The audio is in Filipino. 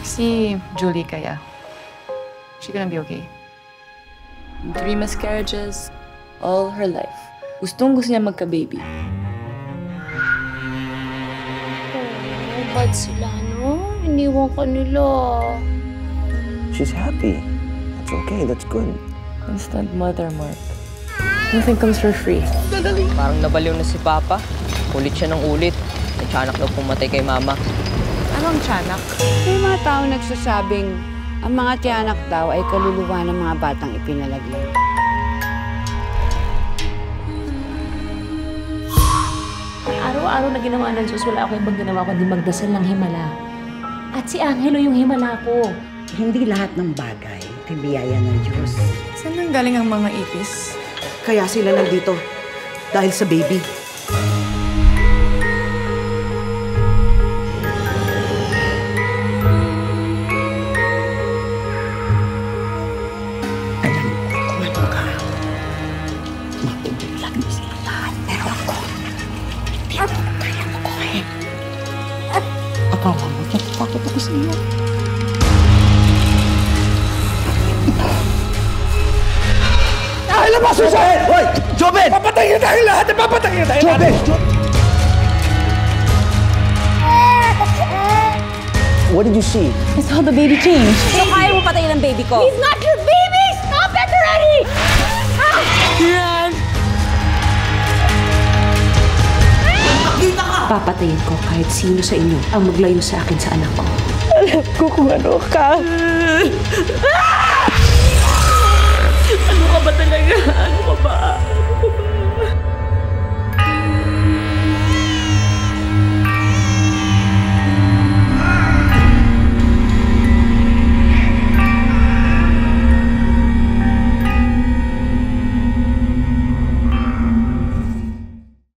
Mark, si Julie kaya. She gonna be okay. 3 miscarriages, all her life. Gustong-gusto niya magka-baby. Oh, bad sila, no? Iniwan ka nila. She's happy. That's okay, that's good. Instant mother, Mark. Nothing comes for free. Parang nabaliw na si Papa. Ulit siya ng ulit. May tiyanak daw pumatay kay Mama. Anong tiyanak? May mga tao nagsasabing ang mga tiyanak daw ay kaluluwa ng mga batang ipinalaglag. Araw-araw na ginawa ng Diyos, wala ako ibang ginawa kundi magdasal ng himala. At si Angelo yung himala ko. Hindi lahat ng bagay ay biyaya ng Diyos. Saan nang galing ang mga ipis? Kaya sila nandito. Dahil sa baby. Alam ko kung ano ka. Makubulag na sila lahat. Pero ako, hindi ako kaya makuhin. Akala mo, natatakot ako sa iyo. Labas mo sa akin! Hoy! Jobin! Papatayin na tayo lahat! Papatayin na tayo lahat! What did you see? I saw the baby change. So kaya mo patayin ang baby ko? He's not your baby! Stop it already! Papatayin ko kahit sino sa inyo ang maglayo sa akin sa anak ko. Alam ko kung ano ka.